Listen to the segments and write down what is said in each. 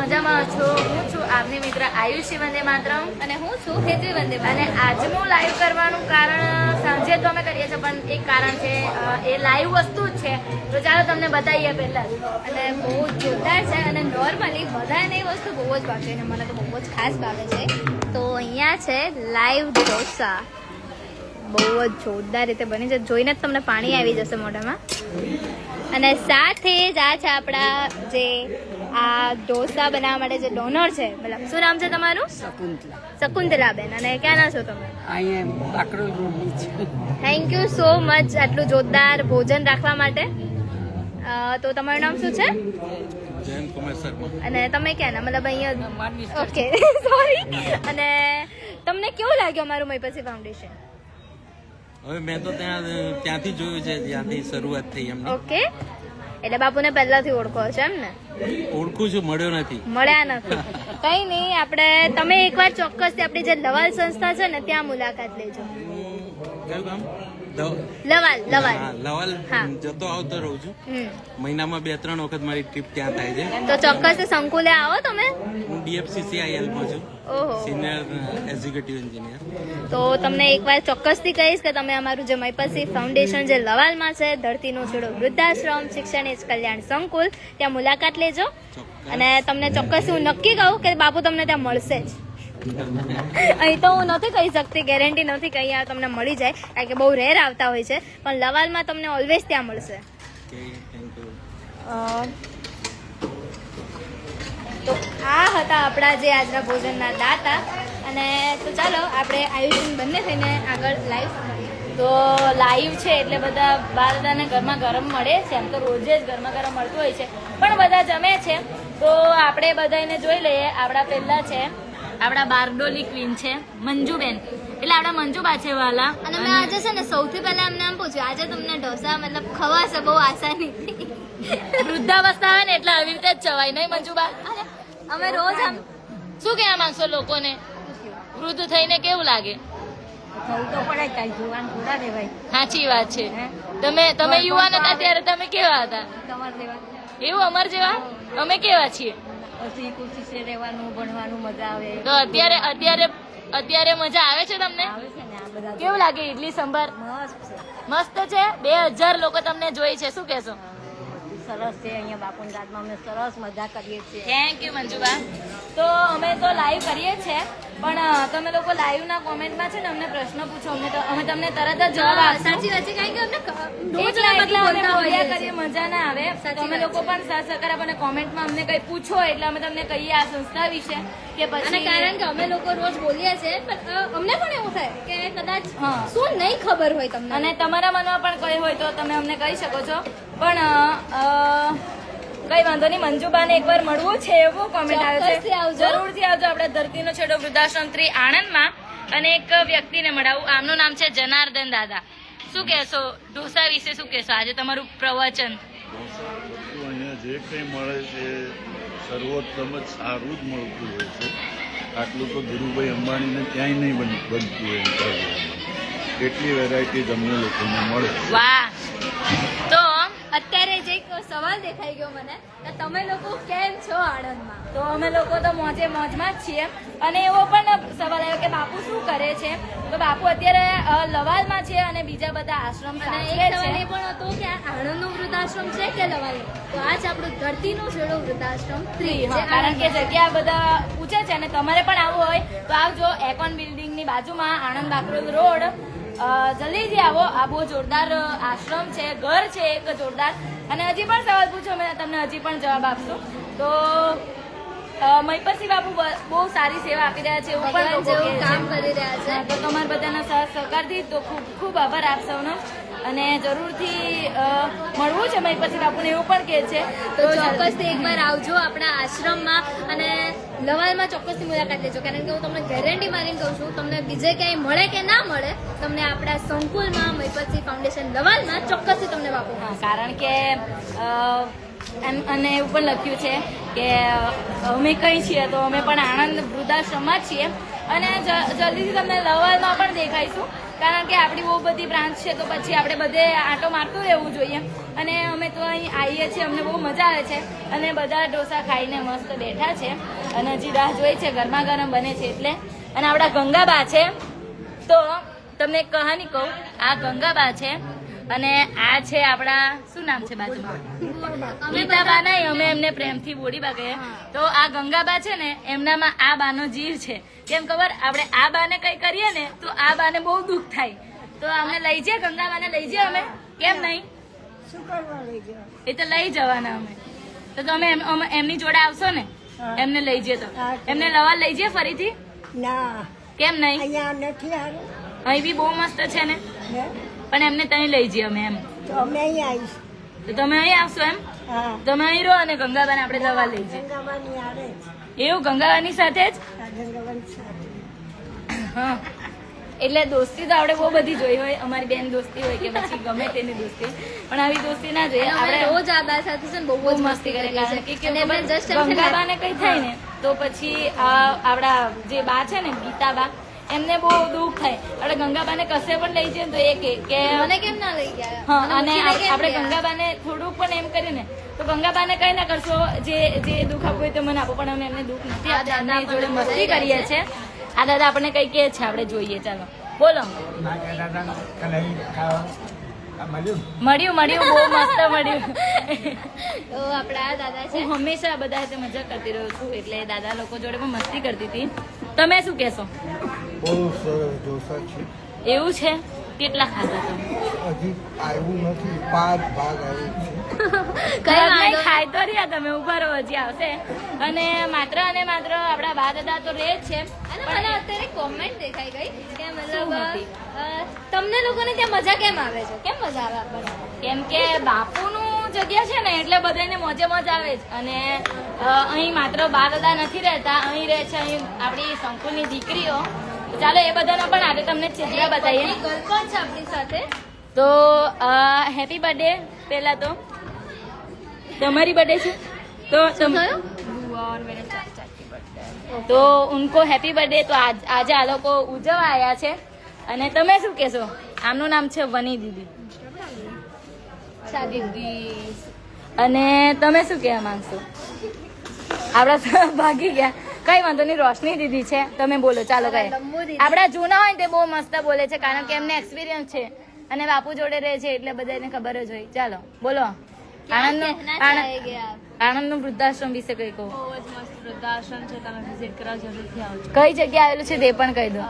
મજામાં છો? હું છું આપની મિત્ર આયુષી વંદે માતરમ અને હું છું હેતવી વંદે અને આજનું લાઈવ કરવાનું કારણ સાંજે તો અમે કરીએ છીએ, પણ એક કારણ છે, એ લાઈવ વસ્તુ જ છે. તો ચાલો તમને બતાવીએ પહેલા. અને બહુ જોરદાર છે અને નોર્મલી બધાને એ વસ્તુ બહુ જ ભાવે છે અને મને તો બહુ જ ખાસ ભાવે છે. તો અહીંયા છે લાઈવ ઢોસા, બહુ જ જોરદાર રીતે બની છે, જોઈને જ તમને પાણી આવી જશે મોઢામાં. અને સાથે જ આ છે આપણા જે આ ઢોસા બનાવવા માટે જે ડોનર છે, મતલબ શું નામ છે તમારું? શકુંતલાબેન. અને ક્યાંના છો તમે? અહીંયા બાકરોલ રોડની છે. થેન્ક યુ સો મચ આટલું જોરદાર ભોજન રાખવા માટે. તો તમારું નામ શું છે? જયંત કુમાર શર્મા. અને તમે ક્યાંના, મતલબ અહીંયા? Okay sorry. અને તમને કેવું લાગ્યું અમારું મહીપતિ ફાઉન્ડેશન? હવે મેં તો ત્યાંથી જોયું છે, જ્યાંથી શરૂઆત થઈ એમને. ઓકે, એટલે બાપુને પહેલાથી ઓળખો છો એમ ને? ઓળખું છું, મળ્યો નથી. મળ્યા નથી, કઈ નહીં. આપણે તમે એકવાર ચોક્કસથી આપણી જે લવાલ સંસ્થા છે ને ત્યાં મુલાકાત લેજો. કયું કામ? લવાલ લવાલ. હા, લવાલ હા. જતો આવતો રહું છું. મહિનામાં 2-3 વખત મારી ટ્રીપ ત્યાં થાય છે. તો ચોક્કસ સંકુલે આવો તમે. હું DFCCIL માં છું, ઓહો. Senior executive engineer. તો તમને એકવાર ચોક્કસથી કહીશ કે તમે અમારું જે મહીપતિ ફાઉન્ડેશન જે લવાલમાં છે, ધરતીનો છેડો વૃદ્ધાશ્રમ શિક્ષણ એજ કલ્યાણ સંકુલ, ત્યાં મુલાકાત લેજો. અને તમને ચોક્કસ હું નક્કી કહું કે બાપુ તમને ત્યાં મળશે જ. અહીં તો હું નથી કહી શકતી, ગેરંટી નથી કે અહીંયા તમને મળી જાય, કારણ કે બહુ રેર આવતા હોય છે, પણ લવાલમાં તમને ઓલવેઝ ત્યાં મળશે. તો આ હતા આપણા જે આજના ભોજનના દાતા. અને તો ચાલો આપણે આયુષન બંને થઈને આગળ લાઈવ. તો લાઈવ છે એટલે બધા બધાને ગરમા ગરમ મળે છે. એમ તો રોજે જ ગરમા ગરમ મળતું હોય છે, પણ બધા જમે છે. તો આપણે બધાને જોઈ લઈએ. આપણા પહેલા છે આપણા બારડોલી ક્વીન છે મંજુબેન, એટલે આપણા મંજુબા છે વાલા. અને મેં આજે છે ને સૌથી પહેલા એમને એમ પૂછ્યું, આજે તમને ઢોસા મતલબ ખવાશે બહુ આસાનીથી? વૃદ્ધાવસ્થા આવે ને એટલે આવી રીતે જ ચવાય નહીં મંજુબા? અમે રોજ આમ શું કહેવા માંગશો લોકોને? વૃદ્ધ થઈને કેવું લાગે? થવું તો પડે, કઈ જોવાનું થોડા રહેવાય. સાચી વાત છે. તમે યુવાન હતા ત્યારે તમે કેવા હતા? તમારે લેવા એવું અમાર જેવા? અમે કેવા છીએ? પછી ખુશી રહેવાનું, ભણવાનું મજા આવે. તો અત્યારે મજા આવે છે તમને? આવે છે ને આ બધા કેવું લાગે ઇડલી સંભાર? મસ્ત છે, મસ્ત છે. 2000 લોકો તમને જોઈ છે, શું કહેશો? સરસ છે. અહીંયા બાપુની દાદમાં અમે સરસ મજા કરીએ છીએ. Thank you Manjuba. તો અમે તો લાઈવ કરીએ છીએ, પણ તમે લોકો લાઈવ ના કોમેન્ટમાં છે ને અમને પ્રશ્ન પૂછો, અમે તમને તરત જ જવાબ આપશું. સાચી વાત છે, કારણ કે અમને એક લાઈવમાં અમે બોલ્યા કરીએ, મજા ના આવે. તમે લોકો પણ સાથ સહકાર આપો અને કોમેન્ટમાં અમને કંઈ પૂછો એટલે અમે તમને કહીએ આ સંસ્થા વિશે કે અને પછી. કારણ કે અમે લોકો રોજ બોલીએ છીએ, પણ અમને પણ એવું થાય કે કદાચ હા. શું નહીં ખબર હોય તમને. અને તમારા મનમાં પણ કંઈ હોય તો તમે અમને કહી શકો છો. પણ કઈ વાંધો નહીં, મંજુબાને એકવાર મળવું છે એવું કોમેન્ટ આવ્યો ચોક્કસથી છે. આવજો. જરૂરથી આવજો. આપણે ધરતીનો છેડો વૃદ્ધાશ્રમ 3 આણંદમાં. અને એક વ્યક્તિને મળાવું, આમનું નામ છે જનાર્દન દાદા. શું કહેશો ઢોસા વિશે? શું કહેશો આજે તમારું પ્રવચન? અહીંયા જે કંઈ મળે છે સર્વોત્તમ જ સારું જ મળતું હોય છે. આટલું તો ધીરુભાઈ અંબાણીને ક્યાંય નહીં બનતું હોય એટલી વેરાયટી અમને લોકોને મળે. વાહ. તો અત્યારે જે એક સવાલ દેખાઈ ગયો મને કે તમે લોકો કેમ છો આણંદમાં? તો અમે લોકો તો મોજે મોજમાં જ છીએ. અને એવો પણ સવાલ આવ્યો કે બાપુ શું કરે છે? તો બાપુ અત્યારે લવાલમાં છે અને બીજા બધા આશ્રમ અને એક સાચવે સવાલ એ છે. પણ હતો કે આ આણંદનું વૃદ્ધાશ્રમ છે કે લવાલનું? તો આ છે આપણું ધરતીનો છેડો વૃદ્ધાશ્રમ 3. હા, કારણ કે જગ્યા બધા પૂછે છે અને તમારે પણ આવવું હોય તો આવજો. એકોન બિલ્ડિંગની બાજુમાં આણંદ બાકરોલ રોડ. જલ્દીથી આવો. આ બહુ જોરદાર આશ્રમ છે, ઘર છે એક જોરદાર. અને હજી પણ સવાલ પૂછો, મેં તમને હજી પણ જવાબ આપશું. તો મહીપતસિંહ બાપુ બહુ સારી સેવા આપી રહ્યા છે એવું પણ ભગવાન લોકો જેવું કહે છે. કામ કરી રહ્યા છે. તો તમારા બધાના સાથ સહકારથી તો ખૂબ ખૂબ આભાર આપ સૌનો. અને જરૂરથી મળવું છે મહીપતસિંહ બાપુને એવું પણ કહે છે. તો ચોક્કસથી એકવાર આવજો આપણા આશ્રમમાં અને લવાલમાં ચોક્કસથી મુલાકાત લેજો, કારણ કે હું તમને ગેરંટી મારીને કહું છું, તમને બીજે ક્યાંય મળે કે ના મળે, તમને આપણા સંકુલમાં મહીપતસિંહ ફાઉન્ડેશન લવાલમાં ચોક્કસથી તમને બાપુ. હા, કારણ કે અને એવું પણ લખ્યું છે કે અમે કઈ છીએ તો અમે પણ આણંદ વૃદ્ધાશ્રમમાં જ છીએ. અને જલ્દીથી તમને લવલમાં પણ દેખાઈશું, કારણ કે આપણી બહુ બધી બ્રાન્ચ છે તો પછી આપણે બધે આંટો મારતું રહેવું જોઈએ. અને અમે તો અહીં આવીએ છીએ, અમને બહુ મજા આવે છે અને બધા ઢોસા ખાઈને મસ્ત બેઠા છે અને હજી રાહ જોઈ છે, ગરમા ગરમ બને છે એટલે. અને આપણા ગંગાબા છે, તો તમને એક કહાની કહું. આ ગંગાબા છે અને આ છે આપણા, શું નામ છે બાજુમાં, ગીતાબા નહીં, અમે એમને પ્રેમથી બોડીબા કહીએ. તો આ ગંગાબા છે ને, એમનામાં આ બાનો જીવ છે. કેમ ખબર, આપણે આ બાને કઈ કરીએ ને તો આ બાને બહુ દુઃખ થાય. તો અમને લઈ જઈએ, ગંગાબાને લઈ જઈએ અમે, કેમ નહીં? એ તો લઈ જવાના અમે. તો તમે એમની જોડે આવશો ને, એમને લઈ જઈએ તો એમને લવા લઈ જઈએ ફરીથી? ના, કેમ નહીં? અહીંયા નથી હારું. અહીં બી બહુ મસ્ત છે ને, પણ એમને ત્યાં લઈ જઈએ અમે એમ. તો અમે અહીંયા આવીશ. તો તમે અહીં આવશો એમ? હા, તમે અહીં રહો અને ગંગાબાને આપણે દવા લઈ જઈએ. ગંગાવાની આવે જ. એવું ગંગાબાની સાથે જ? આ ગંગાવાની સાથે. હા, એટલે દોસ્તી તો આપણે બહુ બધી જોઈ હોય, અમારી બેન દોસ્તી હોય કે પછી ગમે તેની દોસ્તી, પણ આવી દોસ્તી ના જોઈએ. આપણે આપણે રોજ આ બા સાથે છે ને બહુ જ મસ્તી કરે, કરીએ કારણ છીએ. કે અને એમાં just એમ છે ને, ગંગાબાને કઈ થાય ને તો પછી આપણા જે બા છે ને, ગીતાબા, એમને બહુ દુઃખ થાય. આપણે ગંગાબાને કશે પણ લઈ જઈએ તો એ કે મને કેમ ના લઈ ગયા? હા, અને મૂકીને કેમ આપણે ગયા? ગંગાબાને થોડુંક પણ એમ કરીએ ને તો ગંગાબાને કઈ ના કરશો, જે દુઃખ આપવું હોય તો મને આપો, પણ અમે એમને દુઃખ નથી આપતા, એમની જોડે મસ્તી કરીએ છીએ. આ દાદા આપણને કઈ કહે છે, આપણે જોઈએ. ચાલો બોલો. મળ્યું, બહુ મસ્ત મળ્યું. તો આપણા દાદા છે. હું હંમેશા બધા સાથે મજા કરતી રહ્યો છું, એટલે દાદા લોકો જોડે પણ મસ્તી કરતી હતી. તમે શું કહેશો? બહુ સરસ ઢોસા છે. એવું છે? કેટલા ખાધા તમે? હજી આવ્યું નથી, 5 ભાગ આવે છે. કઈ વાંધો ખાઈ તો રહ્યા તમે, ઉભા રહો, હજી આવશે. અને માત્ર આપણા બા દાદા તો રહે જ છે. અને મને અત્યારે કોમેન્ટ દેખાઈ ગઈ કે મતલબ શું હતી? તમને લોકોને ત્યાં મજા કેમ આવે છે? કેમ મજા આવે આપણને? કેમ કે બાપુનું જગ્યા છે ને એટલે બધાને મોજે મોજ આવે જ. અને અહીં માત્ર બા દાદા નથી રહેતા, અહીં રહે છે અહીં આપણી શંકુની દીકરીઓ. તો ચાલો એ બધાનો પણ આજે તમને ચહેરા બતાવીએ. ગર્લ પણ છે આપણી સાથે. તો હેપી બર્થડે. પહેલા તો તમારી બર્થડે છે તો તો ઉनको હેપી બર્થડે. તો આજે આ લોકો ઉજવવા આવ્યા છે. અને તમે શું કહેશો? આમનું નામ છે વની દીદી. અને તમે શું કહેવા માંગશો? આપડા ભાગી ગયા, કઈ વાંધો નહીં. રોશની દીદી છે, તમે બોલો. ચાલો કઈ આપડા જૂના હોય ને તે બહુ મસ્ત બોલે છે, કારણ કે એમને એક્સપિરિયન્સ છે અને બાપુ જોડે રહે છે એટલે બધાને ખબર જ હોય. ચાલો બોલો. આણંદનું વૃદ્ધાશ્રમ વિશે કઈ કહો. બહુ જ મસ્ત વૃદ્ધાશ્રમ છે, તમે વિઝિટ કરવા જરૂરથી આવજો. કઈ જગ્યા આવેલું છે તે પણ કહી દો.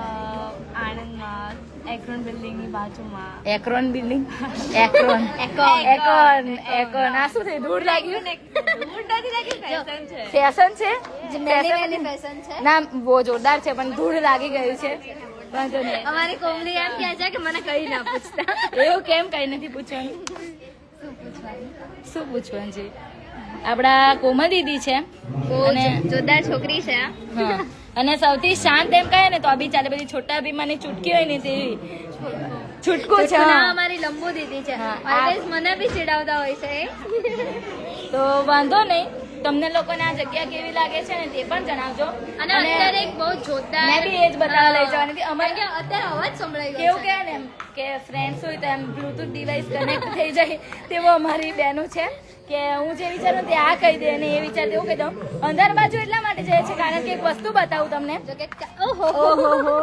આણંદમાં એક્રોન બિલ્ડિંગની બાજુમાં. એક્રોન બિલ્ડિંગ? એક્રોન આ શું થયું? દૂર લાગ્યું? ફેશન છે? ફેશન છે. ના, બહુ જોરદાર છે, પણ ધૂળ લાગી ગયું છે. વાંધો નહીં. અમારી કોમલી એમ કહે છે કે મને કઈ ના પૂછતા. એવું કેમ? કઈ નથી પૂછવાનું. શું પૂછવાનું છે? આપડા કોમલ દીદી છે અને જોરદાર છોકરી છે. હા, અને સૌથી શાંત એમ કહે ને તો બી ચાલે. બધી છોટા ભીમાની છૂટકી હોય ને તેવી છૂટકું છે. ના, હા. અમારી લંબુ દીદી છે. હા, ઓલવેઝ મને બી ચીડાવતા હોય છે. તો વાંધો નહીં. તમને લોકોને આ જગ્યા કેવી લાગે છે ને તે પણ જણાવજો. અને અત્યારે એક બહુ જોરદાર મેં બી એ જ બતાવવા લઈ જવાની હતી. અમારે કે અત્યારે અવાજ સંભળાઈ ગયો કેવું કે ને એમ કે ફ્રેન્ડ્સ હોય તો એમ બ્લુટૂથ ડિવાઇસ કનેક્ટ થઈ જાય તેવો અમારી બહેનો છે કે હું જે વિચારું તે આ કહી દે અને એ વિચાર એવું કહી દઉં. અંદર બાજુ એટલા માટે જાય છે કારણ કે એક વસ્તુ બતાવું તમને. ઓહો ઓહો,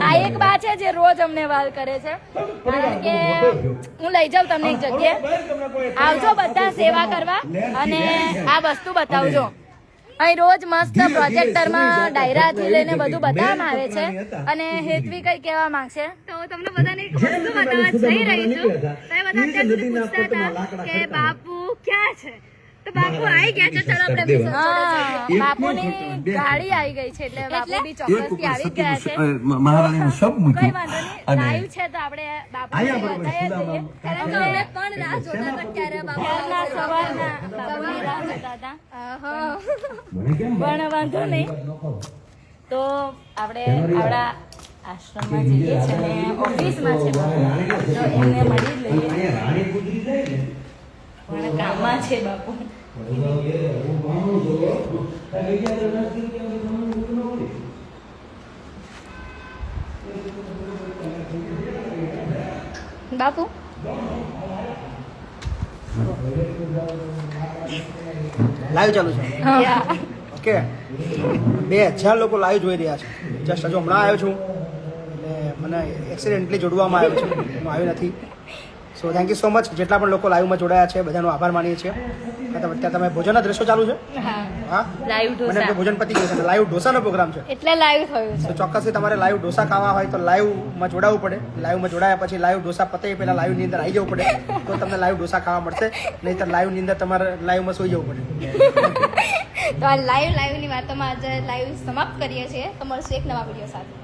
આ એક બા છે જે રોજ અમને વાલ કરે છે, કારણ કે હું લઈ જાઉં તમને એક જગ્યાએ. આવજો બધા સેવા કરવા અને આ વસ્તુ બતાવજો. અહીં રોજ મસ્ત પ્રોજેક્ટરમાં ડાયરાથી લઈને બધું બતાવવામાં આવે છે. અને હેતવી કઈ કહેવા માંગશે? તો તમને બધાને એક વસ્તુ બતાવવા જઈ રહી છું. તમે બધા અત્યાર સુધી પૂછતા હતા કે બાપુ ક્યાં છે, તો બાપુ આવી ગયા છે. ચલો આપણે વિસર્જન હા, બાપુની ગાડી આવી ગઈ છે એટલે બાપુ બી ચોક્કસથી આવી જ ગયા છે. મહારાણીનું શબ કઈ મૂક્યું વાંધો નહીં, અને લાઈવ છે તો આપણે બાપુને બતાવી દઈએ. કારણ કે અમે પણ રાહ જોતા હતા ક્યારે બાપુ ક્યારના આવશે. સવારના બાપુની રાહ જોતા હતા. આહા. પણ વાંધો નહીં. તો આપણે આપણા આશ્રમમાં જઈએ છીએ અને ઓફિસમાં છે બાપુ, તો એમને મળી જ લઈએ. પણ કામમાં છે બાપુ. બાપુ લાઈવ ચાલુ છે યા. ઓકે 2000 લોકો લાઈવ જોઈ રહ્યા છે જસ્ટ હજુ હમણાં આવ્યો છું એટલે મને એક્સિડેન્ટલી જોડવામાં આવ્યો છે હું આવ્યો નથી so thank you so much જેટલા પણ લોકો લાઈવમાં જોડાયા છે બધાનો આભાર માનીએ છીએ અત્યારે તમે ભોજનના દ્રશ્યો ચાલુ છે હા લાઈવ મને ઢોસા એટલે ભોજન પતી ગયું છે લાઈવ ઢોસાનો પ્રોગ્રામ છે એટલે લાઈવ થયું છે તો ચોક્કસથી તમારે લાઈવ ઢોસા ખાવા હોય તો લાઈવમાં જોડાવવું પડે લાઈવમાં જોડાયા પછી લાઈવ ઢોસા પતે પહેલાં લાઈવની અંદર આવી જવું પડે તો તમને લાઈવ ઢોસા ખાવા મળશે નહીં તો લાઈવની અંદર તમારે લાઈવમાં સૂઈ જવું પડે તો આ લાઈવની વાતોમાં આજે લાઈવ સમાપ્ત કરીએ છીએ તો મળશું એક નવા વિડીયો સાથે